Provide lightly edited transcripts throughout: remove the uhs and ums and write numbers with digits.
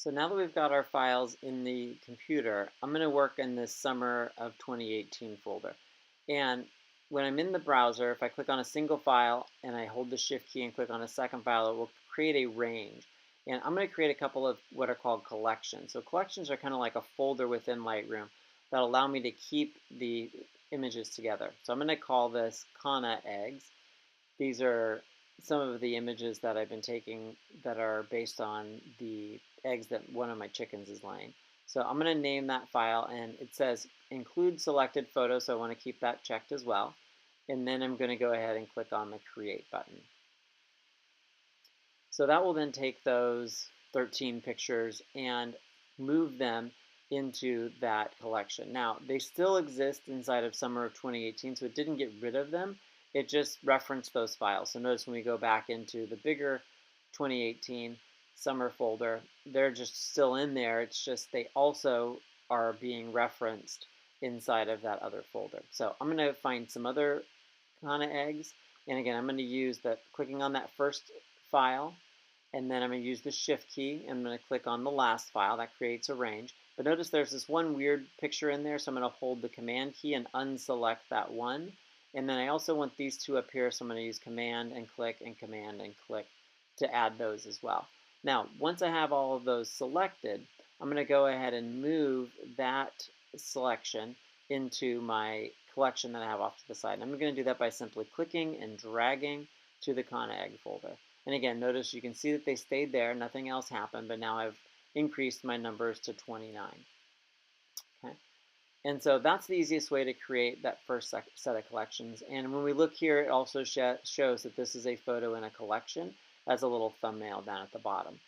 So now that we've got our files in the computer, I'm going to work in this summer of 2018 folder. And when I'm in the browser, if I click on a single file and I hold the shift key and click on a second file, it will create a range. And I'm going to create a couple of what are called collections. So collections are kind of like a folder within Lightroom that allow me to keep the images together. So I'm going to call this Kana eggs. These are some of the images that I've been taking that are based on the eggs that one of my chickens is laying. So I'm going to name that file, and it says include selected photo, so I want to keep that checked as well. And then I'm going to go ahead and click on the create button. So that will then take those 13 pictures and move them into that collection. Now, they still exist inside of summer of 2018, so it didn't get rid of them. It just referenced those files. So notice when we go back into the bigger 2018 summer folder, they're just still in there. It's just they also are being referenced inside of that other folder. So I'm going to find some other kind of eggs. And again, I'm going to use clicking on that first file, and then I'm going to use the shift key, and I'm going to click on the last file. That creates a range. But notice there's this one weird picture in there, so I'm going to hold the command key and unselect that one. And then I also want these two up here, so I'm going to use command and click to add those as well. Now, once I have all of those selected, I'm going to go ahead and move that selection into my collection that I have off to the side. And I'm going to do that by simply clicking and dragging to the Kana egg folder. And again, notice you can see that they stayed there, nothing else happened, but now I've increased my numbers to 29. Okay. And so that's the easiest way to create that first set of collections. And when we look here, it also shows that this is a photo in a collection as a little thumbnail down at the bottom.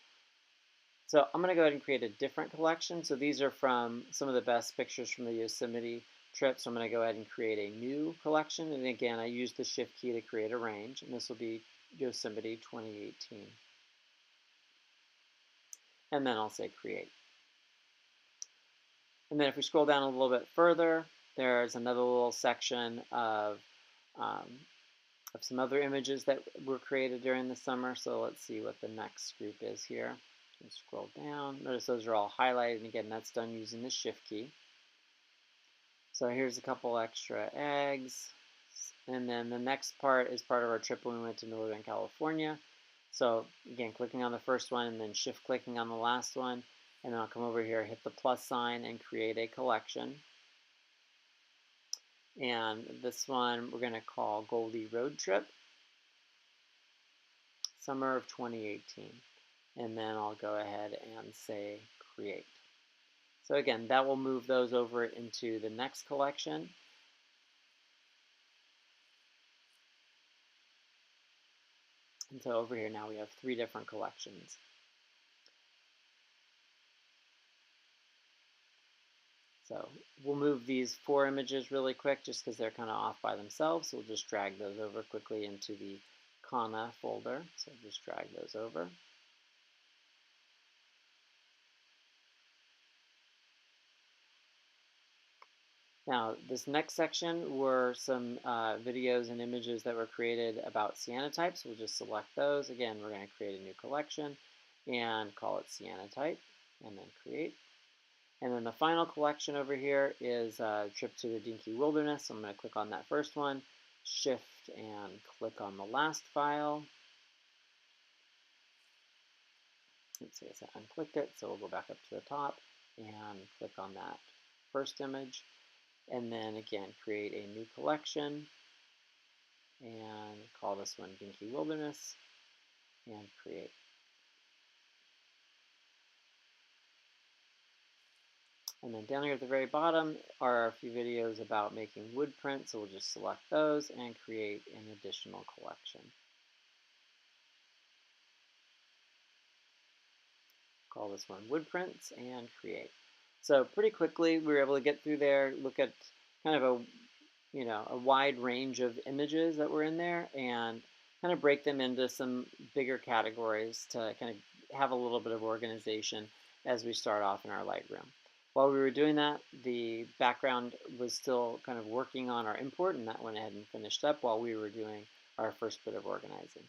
So I'm going to go ahead and create a different collection. So these are from some of the best pictures from the Yosemite trip. So I'm going to go ahead and create a new collection. And again, I use the shift key to create a range. And this will be Yosemite 2018. And then I'll say create. And then if we scroll down a little bit further, there's another little section of some other images that were created during the summer. So let's see what the next group is here. And scroll down. Notice those are all highlighted. And again, that's done using the shift key. So here's a couple extra eggs. And then the next part is part of our trip when we went to Northern California. So again, clicking on the first one and then shift clicking on the last one. And then I'll come over here, hit the plus sign, and create a collection. And this one we're going to call Goldie Road Trip, summer of 2018. And then I'll go ahead and say create. So again, that will move those over into the next collection. And so over here now we have 3 different collections. So we'll move these 4 images really quick just because they're kind of off by themselves. So we'll just drag those over quickly into the Kana folder. So just drag those over. Now, this next section were some videos and images that were created about cyanotypes. We'll just select those. Again, we're going to create a new collection and call it cyanotype, and then create. And then the final collection over here is a trip to the Dinky Wilderness. So I'm going to click on that first one, shift and click on the last file. Let's see, I unclicked it, so we'll go back up to the top and click on that first image. And then again, create a new collection and call this one Dinky Wilderness and create. And then down here at the very bottom are a few videos about making wood prints, so we'll just select those and create an additional collection. Call this one wood prints and create. So pretty quickly we were able to get through there, look at kind of a wide range of images that were in there and kind of break them into some bigger categories to kind of have a little bit of organization as we start off in our Lightroom. While we were doing that, the background was still kind of working on our import, and that went ahead and finished up while we were doing our first bit of organizing.